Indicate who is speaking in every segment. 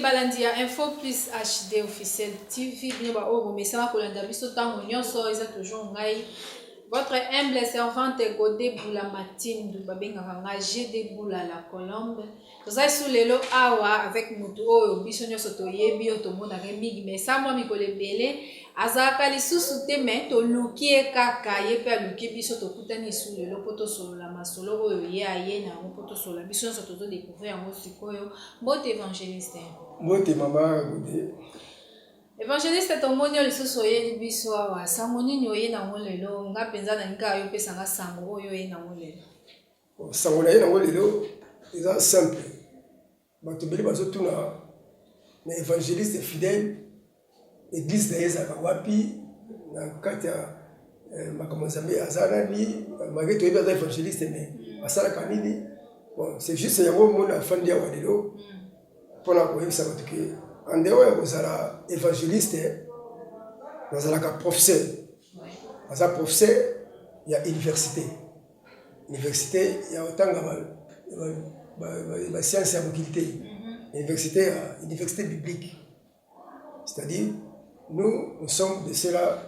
Speaker 1: balandi ya Info Plus HD officiel TV bien ba o message ko landa biso tango nyonso eza toujours ngai votre humble servante Godé Boula Matine babengaka nga GD Boula la Colombe tozali sous lelo awa avec mutu oyo biso nyonso toyebi oyo tomonaka mingi mais ça moi mikolo ebele azalaka lisusu te mais toluki ye kaka ye mpe aluki biso tokutani sous lelo mpo tosolola masolo oyo ye aye nango mpo tosolola biso nyonso tozodécouvrir yango sikoyo mbote évangéliste
Speaker 2: mbote mama Godé
Speaker 1: évangéliste tomoni oyo lisusu oyeli biso awa sango nini oye nango lelo nga mpenza na nika yo opesanga sango oyo oye nango lelo
Speaker 2: sango na ye nango lelo eza simple bato ebele bazotuna na évangéliste fidèle église na ye ezalaka wapi na kati ya makambo nzambe aza nani malgré toyebi aza évangéliste mais asalaka nini bon c'est juste yango mona afandi awa lelo mpona koyebisa bato ke andeo ya kozala évangéliste nazalaka professeur aza professeur ya université ya otanga bascience ya mokili te université biblique, c'est-à-dire nous sommes de ceux-là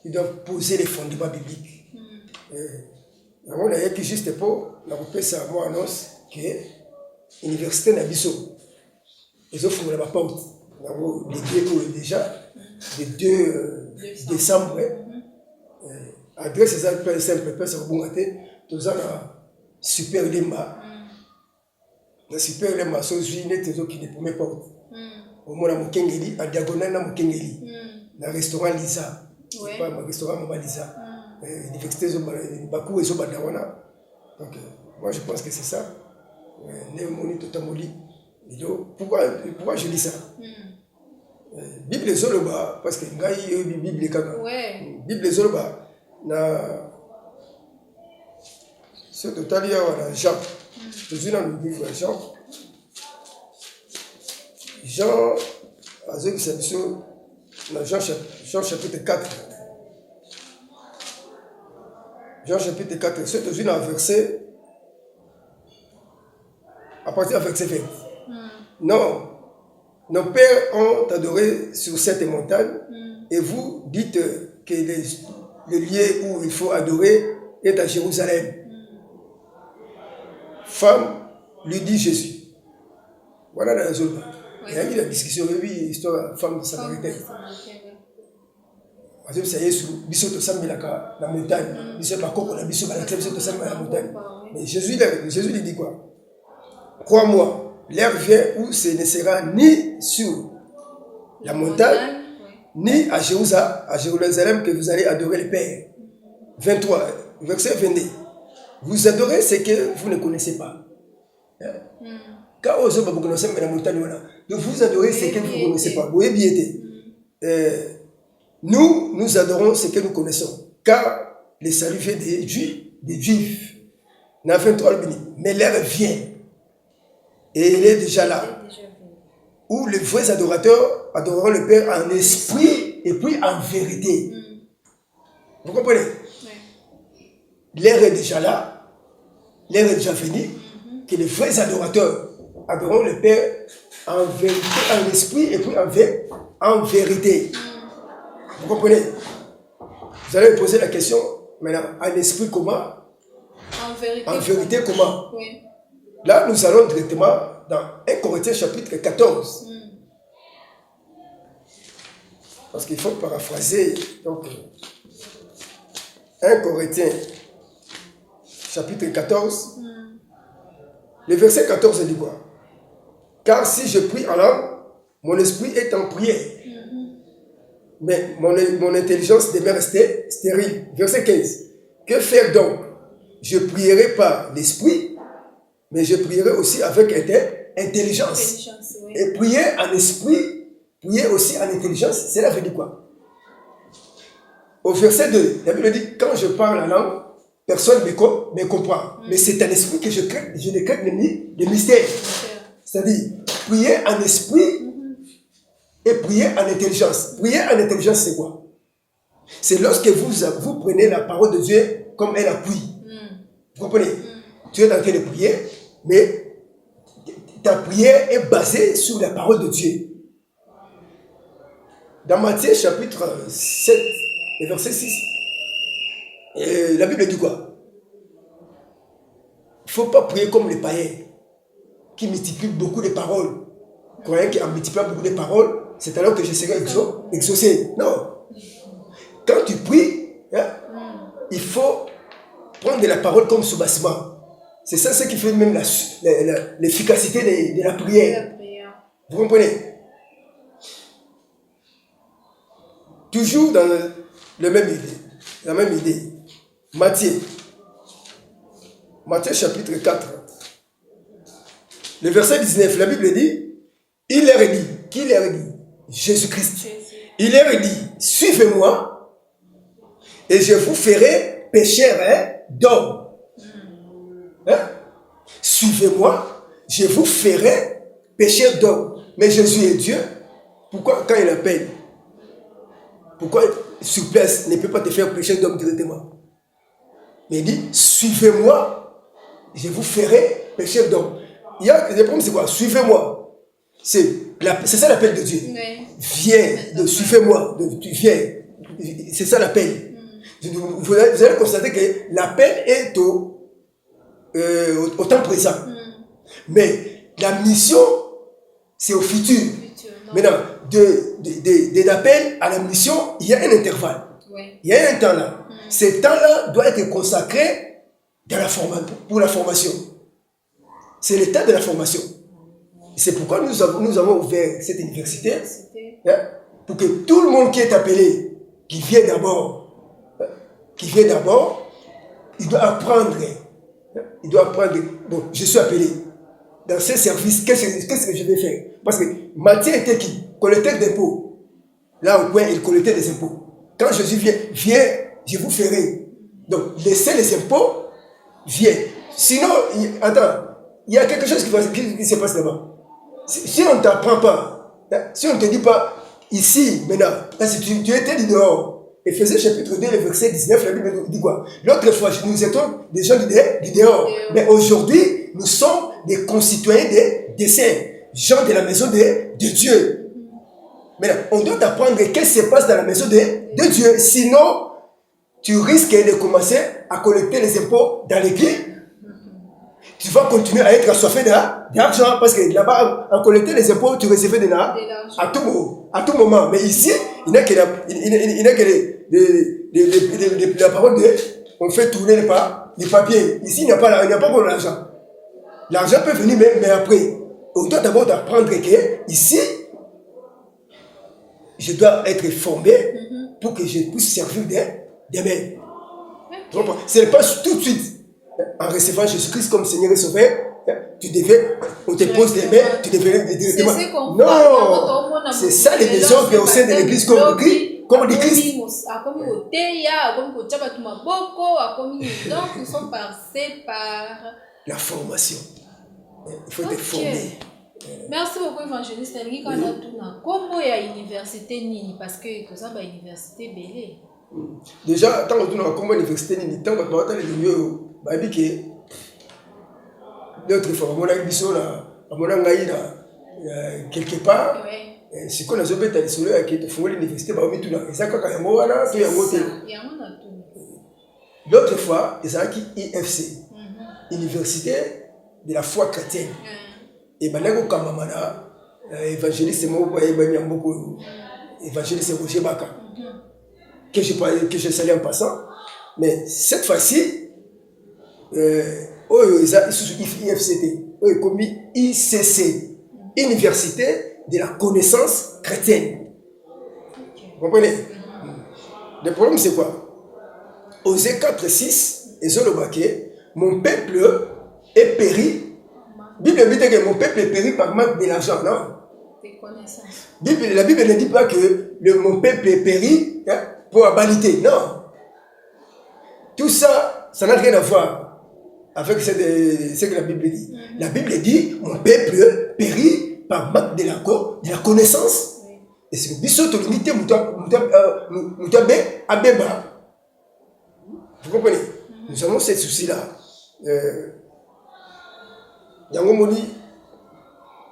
Speaker 2: qui doivent poser les fondements bibliques. On a écrit juste pour la représentation à moi annonce que l'université n'a biso. Ils offrent la porte. Les deux déjà, le 2 décembre. Adresse c'est simple, personne ne peut être tous en super limba. La super limba, c'est une qui ne peut pas porte. Au moins, à Mokengeli, à diagonale à Mokengeli, dans le restaurant Lisa. C'est pas un restaurant Mama Lisa. L'université Bakou et Zobadawana. Donc, moi je pense que c'est ça. Néomoni Totamoli. Pourquoi je dis ça? Bible Zoloba, parce que Bible Kaka. Bible Zoloba, c'est total, il y a Jean. Je suis dans le livre Jean. Jean, Jean chapitre 4. Jean chapitre 4, c'est toujours dans le verset, à partir du verset 20. Non, nos pères ont adoré sur cette montagne, et vous dites que le lieu où il faut adorer est à Jérusalem. Femme, lui dit Jésus. Voilà la raison. Il y a eu la discussion, il y a eu l'histoire de la femme de Samaritaine. Parce que ça y est, Bissot de Sambilaka, la montagne. Bissot de la Coco, la Bissot de la montagne. Mais Jésus lui dit quoi? Crois-moi, l'heure vient où ce ne sera ni sur la montagne, ni à Jérusalem que vous allez adorer le Père. 23, verset 22. Vous adorez ce que vous ne connaissez pas. Quand vous connaissez la montagne, vous adorez ce que vous ne connaissez pas. Vous voyez bien. Nous adorons ce que nous connaissons. Car le salut vient des Juifs. Mais l'heure vient. Et il est déjà là. Où les vrais adorateurs adoreront le Père en esprit et puis en vérité. Vous comprenez? L'heure est déjà là. L'heure est déjà venue. Que les vrais adorateurs adoreront le Père en vérité, en esprit et puis en vérité. Vous comprenez? Vous allez me poser la question, maintenant, en esprit comment? En vérité comment? Oui. Là, nous allons directement dans 1 Corinthiens chapitre 14. Parce qu'il faut paraphraser. Donc, 1 Corinthiens chapitre 14. Le verset 14 dit quoi? Car si je prie en langue, mon esprit est en prière. Mais mon intelligence demeure restée stérile. Verset 15. Que faire donc? Je prierai par l'esprit, mais je prierai aussi avec intelligence. Oui. Et prier en esprit, prier aussi en intelligence, cela veut dire quoi? Au verset 2, la Bible dit, quand je parle en langue, personne ne me comprend. Mais c'est en esprit que je ne crée le mystère. C'est-à-dire, prier en esprit et prier en intelligence. Prier en intelligence, c'est quoi? C'est lorsque vous prenez la parole de Dieu comme elle appuie. Vous comprenez? Tu es en train de prier, mais ta prière est basée sur la parole de Dieu. Dans Matthieu chapitre 7, et verset 6, la Bible dit quoi? Il ne faut pas prier comme les païens qui multiplient beaucoup de paroles. Croyant qu'en multipliant beaucoup de paroles, c'est alors que je serai exaucé. Non. Quand tu pries, hein, il faut prendre de la parole comme soubassement. C'est ça ce qui fait même l'efficacité de la prière. Vous comprenez? Toujours dans la même idée. Matthieu chapitre 4. Le verset 19, la Bible dit, il leur dit, qui leur dit? Jésus-Christ. Il leur dit, suivez-moi et je vous ferai pécheurs d'hommes. Hein? Suivez-moi, je vous ferai pécheurs d'hommes. Mais Jésus est Dieu. Pourquoi quand il appelle? Pourquoi sur place ne peut pas te faire pécheur d'hommes directement? Mais il dit, suivez-moi, je vous ferai pécheur d'hommes. Il y a le problème, c'est quoi? Suivez-moi. C'est ça l'appel de Dieu. Oui. Viens, suivez-moi, tu viens. C'est ça l'appel. Vous allez constater que l'appel est au temps présent. Mais la mission, c'est au futur. Maintenant, de l'appel à la mission, il y a un intervalle. Oui. Il y a un temps là. Ce temps-là doit être consacré pour la formation. C'est le temps de la formation. C'est pourquoi nous avons ouvert cette université, hein, pour que tout le monde qui est appelé, qui vient d'abord, il doit apprendre. Il doit apprendre. Bon, je suis appelé. Dans ce service, qu'est-ce que je vais faire? Parce que Matthieu était qui? Collecteur d'impôts. Là au coin, il collectait des impôts. Quand Jésus viens, je vous ferai. Donc, laissez les impôts, viens. Sinon, il y a quelque chose qui se passe là-bas. Si on ne t'apprend pas, hein, si on ne te dit pas, ici, maintenant, si tu étais du dehors, Éphésiens chapitre 2, le verset 19, la Bible dit quoi? L'autre fois, nous étions des gens du dehors. Mais aujourd'hui, nous sommes des concitoyens des saints, gens de la maison de Dieu. Maintenant, on doit apprendre qu'est-ce qui se passe dans la maison de Dieu. Sinon, tu risques de commencer à collecter les impôts dans l'église. Tu vas continuer à être assoiffé d'argent parce que là-bas, en collectant les impôts, tu recevais de l'argent à tout moment. Mais ici, il n'y a que la parole de on fait tourner les papiers. Ici, il n'y a pas bon l'argent. L'argent peut venir même, mais après. On doit d'abord apprendre que ici, je dois être formé pour que je puisse servir des mains. Okay. Ce n'est pas tout de suite. En recevant Jésus-Christ comme Seigneur et Sauveur, on te pose des mains, tu deviens directement. Non, c'est ça les désordres au sein de l'église comme l'église.
Speaker 1: Donc nous sommes passés par
Speaker 2: la formation. Il faut être formé.
Speaker 1: Merci beaucoup, évangéliste. Comment il y a université Nini? Parce que tout ça, c'est université Bélé.
Speaker 2: Déjà, tant que tu as une université Nini, tant que tu as les lieux. D'autres fois, on a eu quelque part, ce qu'on a fait, c'est que tu fais l'université, l'autre fois, il y a IFC, Université de la foi chrétienne. Et maintenant, évangéliste Roger Baka, que je salue en passant, mais cette fois-ci, IFCT, comme ICC, Université de la connaissance chrétienne. Vous comprenez? Le problème c'est quoi? Osée 4:6, et Zolobaké, mon peuple est péri. Bible dit que mon peuple est péri par manque de l'argent, non? La Bible ne dit pas que mon peuple est péri, hein, pour la vanité, non. Tout ça, ça n'a rien à voir avec ce que la Bible dit. La Bible dit, mon peuple périt par manque de la connaissance. Et c'est que vous comprenez? Nous avons ce souci-là.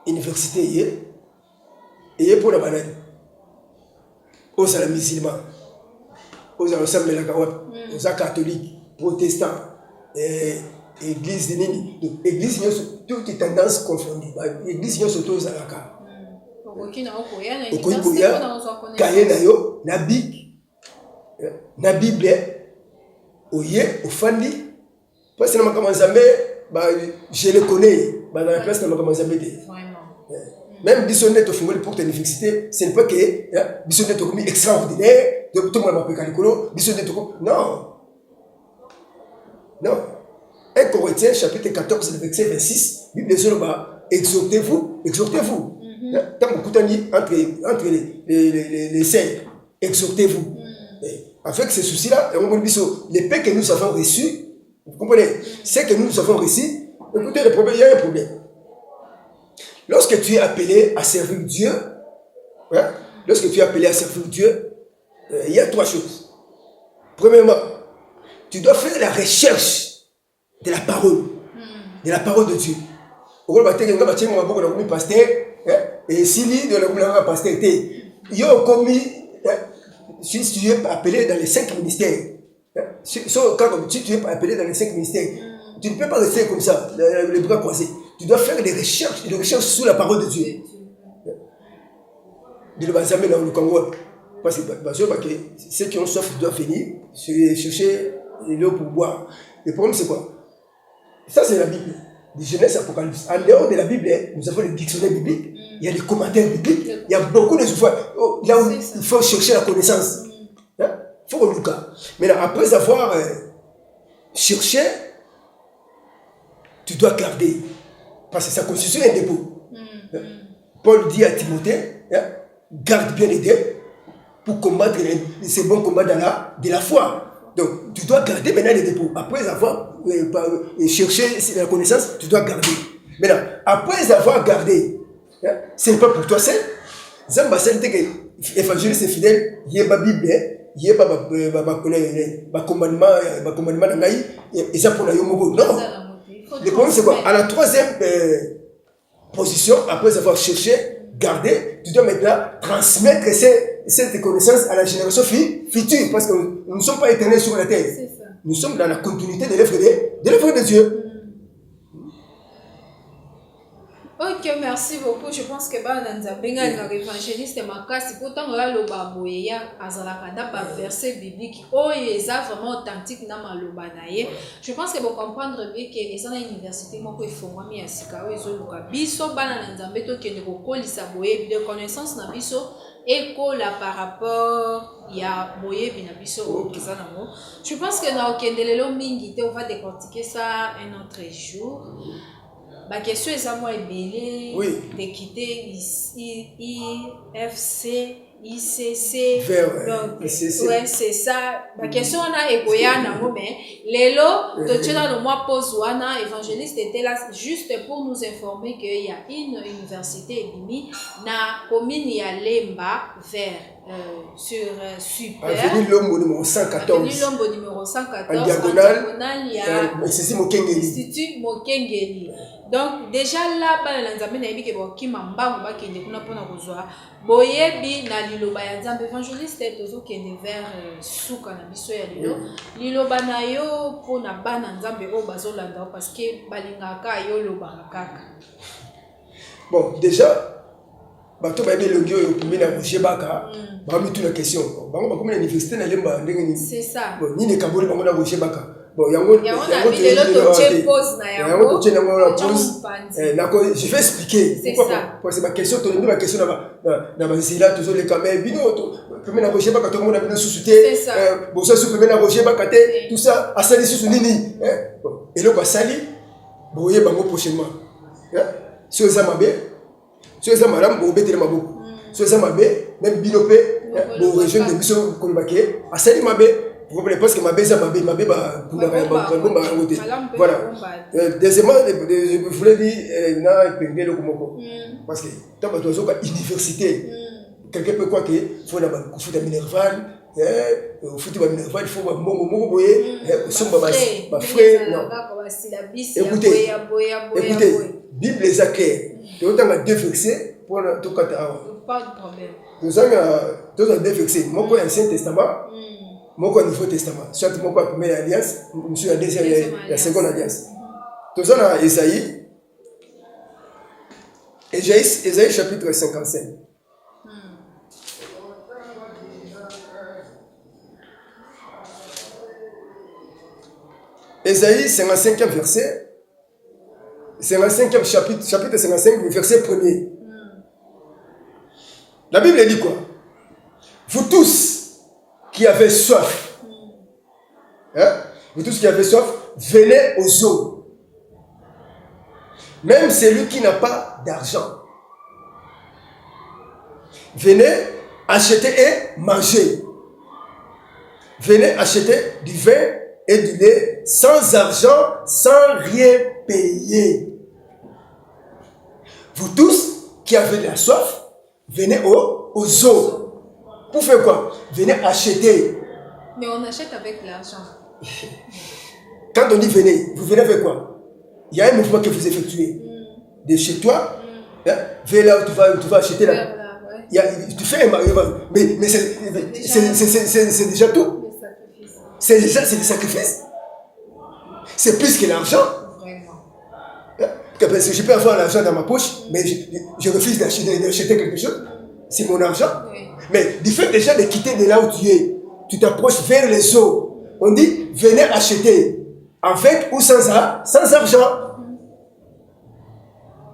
Speaker 2: université et pour la banane aux la musulmans aux ensemble la aux catholiques protestants église de nini église toutes les tendances confondues église surtout aux alaka okoya kaye na yo na bic na bible oye ofandi parce que na makambo nzambe je le connais dans la place na makambo nzambe te même biso nde tofungoli pour l'université ce n'est pas que biso nde tokomi extraordinaire tout le monde m'appelle kalikolo biso nde tokomi non 1 Corinthiens chapitre 14 verset 26 Bible exhortez-vous tant que kutani entre les saints exhortez-vous avec ce souci là les paix que nous avons reçus vous comprenez ce que nous avons reçu écoutez le problème il y a un problème. Lorsque tu es appelé à servir Dieu, il y a trois choses. Premièrement, tu dois faire la recherche de la parole de Dieu. Et si tu es appelé dans les 5 ministères, si tu es appelé dans les 5 ministères, tu ne peux pas rester comme ça, les bras croisés. Tu dois faire des recherches sur la parole de Dieu. De le dans le Congo. Parce que ceux qui ont soif doivent venir chercher l'eau pour boire. Le problème, c'est quoi? Ça, c'est la Bible. De Genèse, Apocalypse. En dehors de la Bible, nous avons le dictionnaire biblique. Il y a des commentaires bibliques. Il y a beaucoup de ouvrages. Là où il faut chercher la connaissance. Il faut qu'on nous cas. Maintenant, après avoir cherché, tu dois garder. Parce que ça constitue un dépôt. Paul dit à Timothée, garde bien les dés pour combattre ces bons combats de la foi. Donc, tu dois garder maintenant les dépôts. Après avoir cherché la connaissance, tu dois garder. Maintenant, après avoir gardé, ce n'est pas pour toi seul. Zamba seul, tu es évangéliste fidèle, il y a ma Bible, il y a ma commandement, et ça pour la yomogo. Non. Le problème, c'est quoi? À la troisième position, après avoir cherché, gardé, tu dois maintenant transmettre cette connaissance à la génération future. Parce que nous ne sommes pas éternels sur la terre. Nous sommes dans la continuité de l'œuvre de Dieu.
Speaker 1: Ok, merci beaucoup. Je pense que l'évangéliste Makasi, pourtant, là, le baboya, azalakada, verset biblique, oh, il est vraiment authentique dans ma lobanaye. Je pense que vous comprendre bien que les gens université, moi, ils font moi, mais Sikawa, ils ont le biso, banana, nzambeto, qui ne recole, ça boye, de connaissance, na biso, école par rapport, il y a boye, bien, biso, au Kizanamo. Je pense que dans Kendelelo Mingi, on va décortiquer ça un autre jour. La question est à moi de quitter IFC, ICC. Donc, ouais, c'est ça. La question on a égoyana, mais Lélo, tu dans le mois Pozuana, évangéliste était là juste pour nous informer qu'il y a une université Ebimi, na commune Yalemba vers sur Super.
Speaker 2: Avenue Lombo numéro 114.
Speaker 1: Avenue Lombo numéro 114.
Speaker 2: En diagonale,
Speaker 1: il y a l'Institut Mokengeli. Donc déjà là bana na nzambe na yebi ke bokima mbangu bakende kuna pona kozwa boyebi na liloba ya nzambe évangéliste tozo kende vers suka na biso ya lilo liloba na yo pona bana nzambe o bazolanda parce que balingaka yo loba kaka.
Speaker 2: Bon déjà bato ba yebi longi oyo kumina Roger Baka ba mi tuna question bango ba komina université na lemba ndenge ni.
Speaker 1: C'est ça.
Speaker 2: Bon ni ne kaboli bango na Roger Baka. Bon, yango je vais expliquer pourquoi parce que ma question tourne ma question na bazila toujours les caméras bino premier na Roger Baka tout le monde a bien sous-souté bon ça sous premier na Roger Baka tout ça a sali sous nini et le quoi sali boye bango prochainement sur ça madame bo betele maboko sur ça même binope bo région de biso kolbaké a sali mabe. Vous comprenez parce que ma belle voilà. Deuxièmement, je voulais dire parce que tant que tu as une université, quelqu'un peut croire qu'il faut la foot à Minerval, au foot à Minerval, il faut écoutez, Bible les acquis. Tu as deux versets pour tout cas.
Speaker 1: Pas de problème.
Speaker 2: Nous avons deux versets. Moi, pour l'Ancien Testament, moi, pour le Nouveau Testament. Soit moi, pour la première alliance, monsieur la deuxième, la seconde alliance. Nous avons Ésaïe. Ésaïe chapitre 55. Ésaïe 55e verset. 55e chapitre 55, verset 1er. La Bible dit quoi? Vous tous qui avez soif, hein? Vous tous qui avez soif, venez aux eaux. Même celui qui n'a pas d'argent. Venez acheter et manger. Venez acheter du vin et du lait sans argent, sans rien payer. Vous tous qui avez de la soif, venez aux eaux. Pour faire quoi? Venez acheter.
Speaker 1: Mais on achète avec l'argent.
Speaker 2: Quand on dit venez, vous venez avec quoi? Il y a un mouvement que vous effectuez. De chez toi, hein, vers là où tu vas acheter là. Tu fais un mais c'est déjà tout. C'est des sacrifices. C'est plus que l'argent. Parce que je peux avoir l'argent dans ma poche, mais je refuse d'acheter quelque chose. C'est mon argent. Oui. Mais du fait déjà de quitter de là où tu es, tu t'approches vers les eaux. On dit, venez acheter. Avec ou sans argent.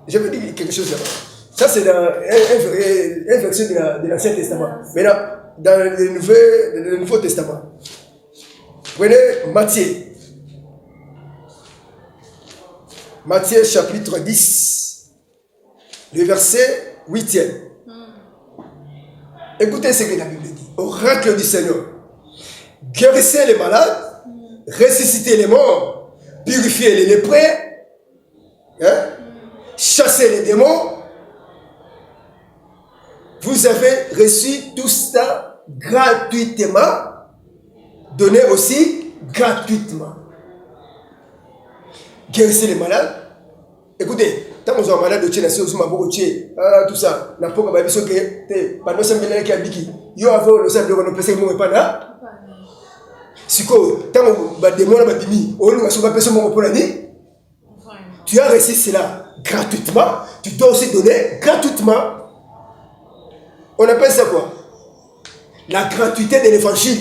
Speaker 2: Je veux dire quelque chose là-bas. Ça, c'est un verset de l'Ancien Testament. Maintenant, dans le Nouveau Testament, prenez Matthieu. Matthieu chapitre 10, le verset 8e. Écoutez ce que la Bible dit. Oracle du Seigneur. Guérissez les malades, ressuscitez les morts, purifiez les lépreux, hein? Chassez les démons. Vous avez reçu tout ça gratuitement, donné aussi gratuitement. Guérissez les malades. Écoutez, tant que vous êtes malade, vous êtes tout ça. La pauvre baby so que pendant ce moment qui a dit yo avant le sabre de passer mon pas là. Si quoi, tant que vous démon na babimi, on nous a passer mon pour l'année. Tu as reçu cela gratuitement, tu dois aussi donner gratuitement. On appelle ça quoi? La gratuité de l'évangile.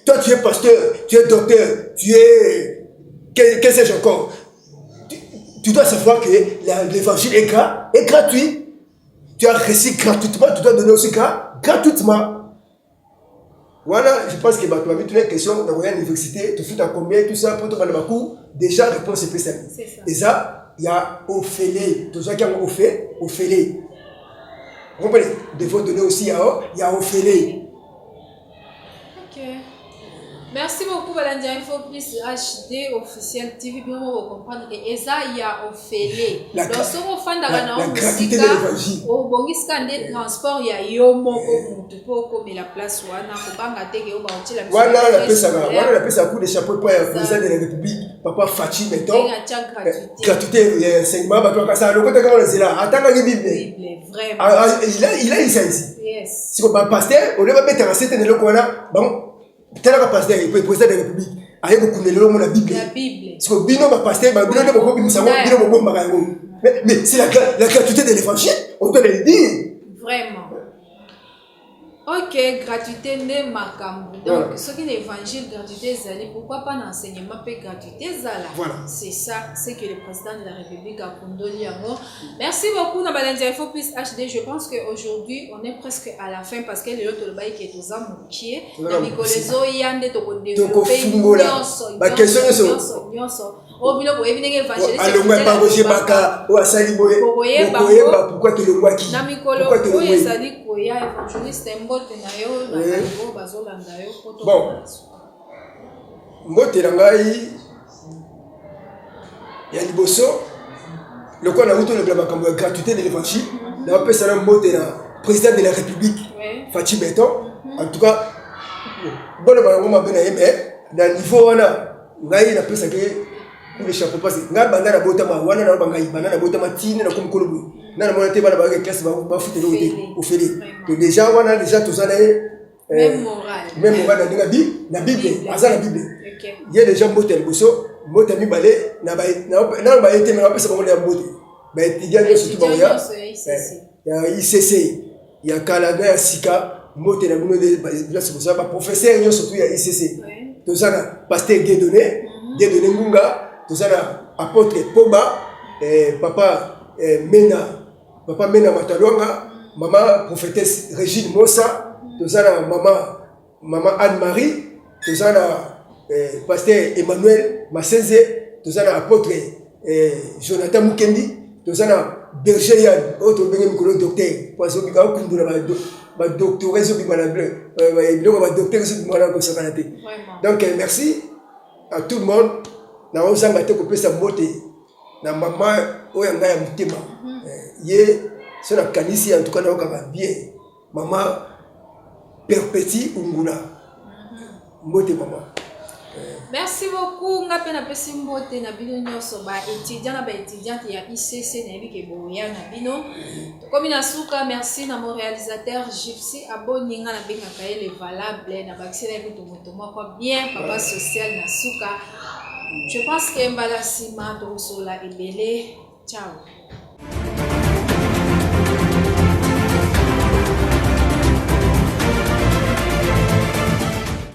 Speaker 2: Toi tu es pasteur, tu es docteur, tu es qu'est-ce que sais-je encore? Tu dois savoir que l'évangile est gratuit. Tu as reçu gratuitement, tu dois donner aussi gratuitement. Voilà, je pense que tu as vu toutes les questions dans l'université, tu fais ta combien, tout ça, pour te prendre ma cours, déjà réponse est spéciale. Et ça, il y a Ophélie. Tous ceux qui ont Ophélie. Vous comprenez? Il faut donner aussi il y a Ophélie.
Speaker 1: Ok. Merci beaucoup, Valentin. Il faut plus HD officiel TV. Bien, on va comprendre que Eza y a Ophélie.
Speaker 2: La gratuité de l'évangile.
Speaker 1: Au bon des transports, il y a Yomo pour la place où on a pas gâté que on va utiliser la.
Speaker 2: Voilà la paix ça va. Voilà la paix ça coup de chapeau pour le président de la République, Papa Fachi maintenant. Gratuité enseignement, bah toi ça le côté comment c'est là. Attends la Bible. Vraiment. Il a ça ici. Yes. Si on va pasteur, on va mettre en cette année là quoi là. Bon. Tel que pasteur, le président de la République, avec beaucoup de l'homme la Bible. La Bible. Parce que bino pasteur, bino ne peut pas nous savoir, bino ne peut pas. Mais c'est la gratuité de l'évangile, on doit le dire.
Speaker 1: Vraiment. Ok, gratuité n'est marquable. Donc, ce qui est l'évangile, gratuité zali, pourquoi pas l'enseignement peut gratuité zala. Voilà. C'est ça, c'est que le président de la République a condolé. Merci beaucoup, Nabalendia Info Plus HD. Je pense qu'aujourd'hui, on est presque à la fin parce que le autre bail qui est aux âmes qui est. Nicolezo yande to développer
Speaker 2: ma question est
Speaker 1: au bilo boye binenge évangéliste
Speaker 2: alongwa pa roger baka o asali boye pourquoi que le roi qui
Speaker 1: na mikolo boye sali koya évangéliste mbote na yo na ko bazolanda yo poto
Speaker 2: bon mbote na ngai ya liboso le quoi na uto le makambo ya gratuité de l'évangile na pesa na mbote na président de la République Fachi Beton en tout cas bon ba ngoma bena yeme na niveau wana ngai na pesa que coup de chapeau parce que nga banda na botama wana na bangai banda na botama tine na comme kolobo na mona te bana ba classe ba futé au félé to déjà wana déjà tous ana
Speaker 1: même moral
Speaker 2: na bible azana bible il y a déjà motel boso motel mi balé na ba été mais pas ça ba ya motel ba étudiant surtout ba ya ICC il y a Kalaga ya Sika motel na buno de ba ça ba professeur surtout ya ICC to sana pasteur Guédoné Ngunga to sana apôtre Poba papa Mena Matalonga maman prophétesse Régine Mossa to sana maman Anne-Marie to sana pasteur Emmanuel Masenze to sana apôtre Jonathan Mukendi to sana berger Yann autre bengi ko docteur parce que ka kundula ba docteur zo bi mana bleu ba docteur zo bi mana ko sakanate. Donc merci à tout le monde na ozanga te ko pesa mote na maman oyanga ya mutima ye so na kanisi en tout cas na okanga bien maman perpétue unguna mote maman.
Speaker 1: Merci beaucoup. Nga pena pesi mbote na bino nyoso ba étudiant na ba étudiante ya ICC na bike boya na bino. Comme na suka merci na mon réalisateur Gypsy aboni nga na benga kaele valable na ba kisela bitu motomo kwa bien papa social na suka. Je pense que mbala sima to sola ebele. Ciao.